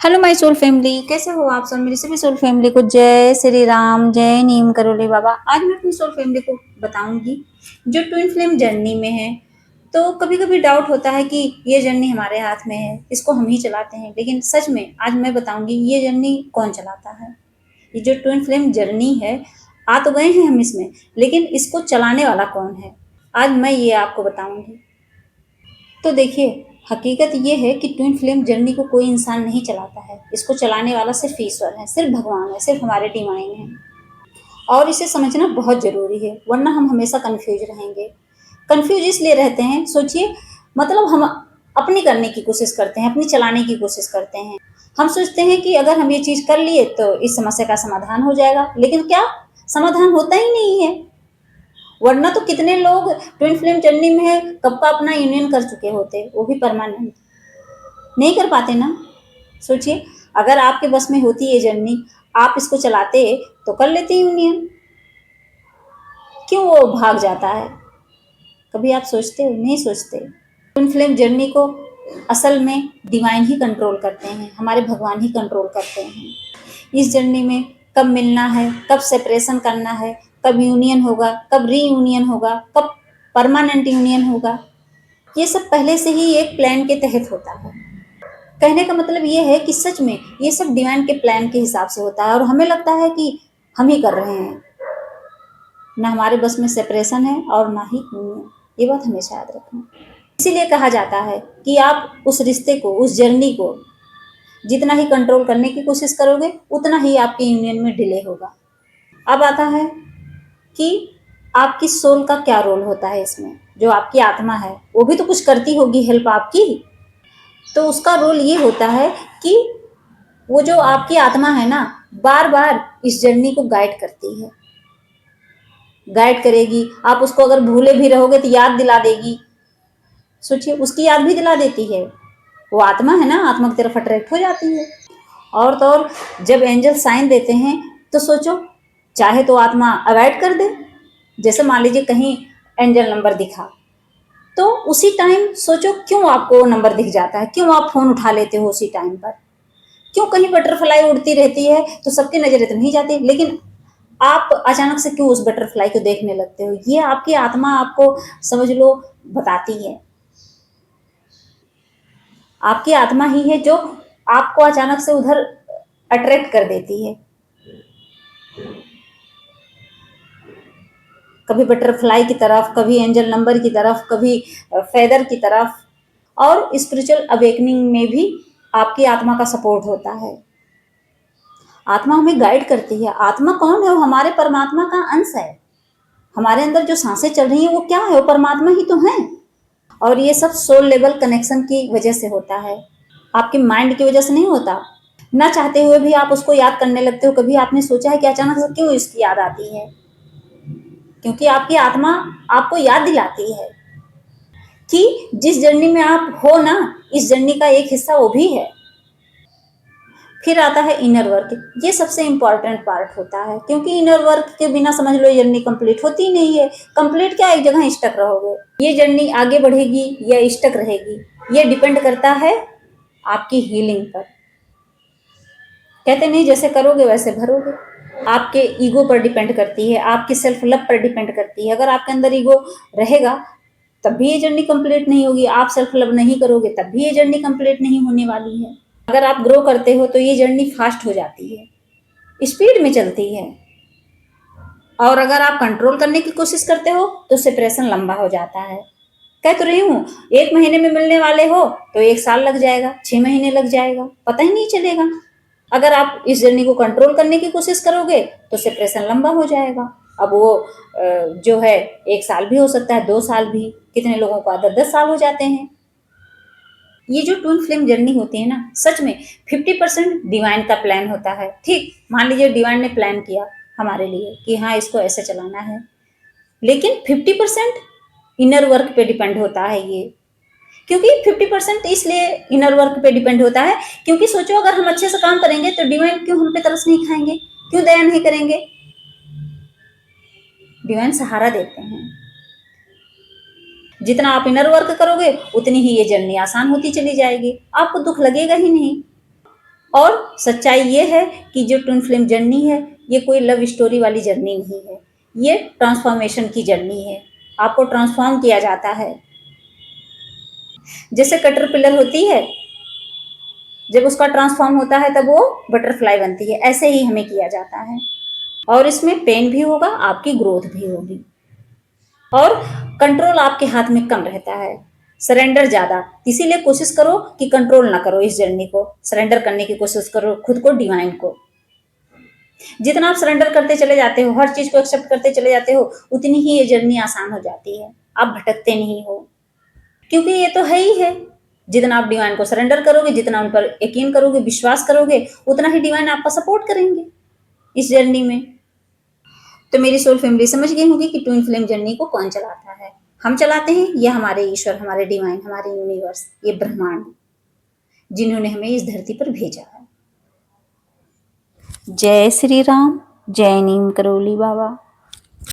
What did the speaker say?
Hello my soul family, कैसे हो आप सब। मेरी सभी सोल फैमिली को जय श्री राम, जय नीम करोली बाबा। आज मैं अपनी सोल फैमिली को बताऊंगी जो ट्विन फ्लेम जर्नी में है। तो कभी कभी डाउट होता है कि ये जर्नी हमारे हाथ में है, इसको हम ही चलाते हैं, लेकिन सच में आज मैं बताऊंगी ये जर्नी कौन चलाता है। ये जो ट्विन फ्लेम जर्नी है, आ तो गए हैं हम इसमें, लेकिन इसको चलाने वाला कौन है, आज मैं ये आपको बताऊंगी। तो देखिए, हकीकत ये है कि ट्विन फ्लेम जर्नी को कोई इंसान नहीं चलाता है। इसको चलाने वाला सिर्फ ईश्वर है, सिर्फ भगवान है, सिर्फ हमारे डिवाइन है। और इसे समझना बहुत ज़रूरी है, वरना हम हमेशा कन्फ्यूज रहेंगे। कन्फ्यूज इसलिए रहते हैं, सोचिए, मतलब हम अपनी करने की कोशिश करते हैं, अपनी चलाने की कोशिश करते हैं। हम सोचते हैं कि अगर हम ये चीज़ कर लिए तो इस समस्या का समाधान हो जाएगा, लेकिन क्या समाधान होता ही नहीं है। वरना तो कितने लोग ट्विन फ्लेम जर्नी में है, कब का अपना यूनियन कर चुके होते, वो भी परमानेंट। नहीं कर पाते ना। सोचिए, अगर आपके बस में होती ये जर्नी, आप इसको चलाते तो कर लेते यूनियन। क्यों वो भाग जाता है, कभी आप सोचते हो? नहीं सोचते। ट्विन फ्लेम जर्नी को असल में डिवाइन ही कंट्रोल करते हैं, हमारे भगवान ही कंट्रोल करते हैं। इस जर्नी में कब मिलना है, कब सेपरेशन करना है, कब यूनियन होगा, कब रीयूनियन होगा, कब परमानेंट यूनियन होगा, ये सब पहले से ही एक प्लान के तहत होता है। कहने का मतलब ये है कि सच में ये सब डिवाइन के प्लान के हिसाब से होता है, और हमें लगता है कि हम ही कर रहे हैं। ना हमारे बस में सेपरेशन है और ना ही यूनियन, ये बात हमेशा याद रखना। इसीलिए कहा जाता है कि आप उस रिश्ते को, उस जर्नी को जितना ही कंट्रोल करने की कोशिश करोगे, उतना ही आपके यूनियन में डिले होगा। अब आता है कि आपकी सोल का क्या रोल होता है इसमें। जो आपकी आत्मा है वो भी तो कुछ करती होगी हेल्प आपकी। तो उसका रोल ये होता है कि वो जो आपकी आत्मा है ना, बार बार इस जर्नी को गाइड करती है, गाइड करेगी। आप उसको अगर भूले भी रहोगे तो याद दिला देगी। सोचिए, उसकी याद भी दिला देती है। वो आत्मा है ना, आत्मा की तरफ अट्रैक्ट हो जाती है। और तो और, जब एंजल साइन देते हैं तो सोचो, चाहे तो आत्मा अवॉइड कर दे। जैसे मान लीजिए कहीं एंजल नंबर दिखा, तो उसी टाइम सोचो क्यों आपको नंबर दिख जाता है, क्यों आप फोन उठा लेते हो उसी टाइम पर। क्यों कहीं बटरफ्लाई उड़ती रहती है तो सबकी नजर इतनी ही जाती है, लेकिन आप अचानक से क्यों उस बटरफ्लाई को देखने लगते हो। ये आपकी आत्मा आपको, समझ लो, बताती है। आपकी आत्मा ही है जो आपको अचानक से उधर अट्रैक्ट कर देती है। कभी बटरफ्लाई की तरफ, कभी एंजल नंबर की तरफ, कभी फेदर की तरफ। और स्पिरिचुअल अवेकनिंग में भी आपकी आत्मा का सपोर्ट होता है। आत्मा हमें गाइड करती है। आत्मा कौन है? वो हमारे परमात्मा का अंश है। हमारे अंदर जो सांसें चल रही हैं वो क्या है? वो परमात्मा ही तो है। और ये सब सोल लेवल कनेक्शन की वजह से होता है, आपके माइंड की वजह से नहीं होता। ना चाहते हुए भी आप उसको याद करने लगते हो। कभी आपने सोचा है कि अचानक से क्यों इसकी याद आती है? क्योंकि आपकी आत्मा आपको याद दिलाती है कि जिस जर्नी में आप हो ना, इस जर्नी का एक हिस्सा वो भी है। फिर आता है इनर वर्क। ये सबसे इंपॉर्टेंट पार्ट होता है, क्योंकि इनर वर्क के बिना समझ लो ये जर्नी कंप्लीट होती ही नहीं है। कंप्लीट क्या, एक जगह स्टक रहोगे। ये जर्नी आगे बढ़ेगी या स्टक रहेगी, ये डिपेंड करता है आपकी हीलिंग पर। कहते नहीं, जैसे करोगे वैसे भरोगे। आपके ईगो पर डिपेंड करती है, आपकी सेल्फ लव पर डिपेंड करती है। अगर आपके अंदर ईगो रहेगा तब भी ये जर्नी कंप्लीट नहीं होगी। आप सेल्फ लव नहीं करोगे तब भी ये जर्नी कंप्लीट नहीं होने वाली है। अगर आप ग्रो करते हो तो ये जर्नी फास्ट हो जाती है, स्पीड में चलती है। और अगर आप कंट्रोल करने की कोशिश करते हो तो सेपरेशन लंबा हो जाता है। कह तो रही हूँ, 1 महीने में मिलने वाले हो तो 1 साल लग जाएगा, 6 महीने लग जाएगा, पता ही नहीं चलेगा। अगर आप इस जर्नी को कंट्रोल करने की कोशिश करोगे तो सेपरेशन लंबा हो जाएगा। अब वो जो है 1 साल भी हो सकता है, 2 साल भी, कितने लोगों को 10-10 साल हो जाते हैं। ये जो ट्विन फ्लेम जर्नी होती है ना, सच में 50% डिवाइन का प्लान होता है। ठीक, मान लीजिए डिवाइन ने प्लान किया हमारे लिए कि हाँ इसको ऐसे चलाना है, लेकिन 50% इनर वर्क पे डिपेंड होता है ये। क्योंकि 50% इसलिए इनर वर्क पे डिपेंड होता है क्योंकि सोचो, अगर हम अच्छे से काम करेंगे तो डिवाइन क्यों हम पे तरस नहीं खाएंगे, क्यों दया नहीं करेंगे। डिवाइन सहारा देते हैं। जितना आप इनर वर्क करोगे उतनी ही ये जर्नी आसान होती चली जाएगी, आपको दुख लगेगा ही नहीं। और सच्चाई ये है कि जो ट्विन फ्लेम जर्नी है, ये कोई लव स्टोरी वाली जर्नी नहीं है, ये ट्रांसफॉर्मेशन की जर्नी है। आपको ट्रांसफॉर्म किया जाता है। जैसे कैटरपिलर होती है, जब उसका ट्रांसफॉर्म होता है तब वो बटरफ्लाई बनती है, ऐसे ही हमें किया जाता है। और इसमें पेन भी होगा, आपकी ग्रोथ भी होगी, और कंट्रोल आपके हाथ में कम रहता है, सरेंडर ज्यादा। इसीलिए कोशिश करो कि कंट्रोल ना करो, इस जर्नी को सरेंडर करने की कोशिश करो, खुद को, डिवाइन को। जितना आप सरेंडर करते चले जाते हो, हर चीज को एक्सेप्ट करते चले जाते हो, उतनी ही ये जर्नी आसान हो जाती है, आप भटकते नहीं हो, क्योंकि ये तो है ही है। जितना आप डिवाइन को सरेंडर करोगे, जितना उन पर यकीन करोगे, विश्वास करोगे, उतना ही डिवाइन आपका सपोर्ट करेंगे इस जर्नी में। तो मेरी सोल फैमिली समझ गई होगी कि ट्विन फ्लेम जर्नी को कौन चलाता है। हम चलाते हैं या हमारे ईश्वर, हमारे डिवाइन, हमारे यूनिवर्स, ये ब्रह्मांड, जिन्होंने हमें इस धरती पर भेजा है। जय श्री राम, जय नीम करोली बाबा।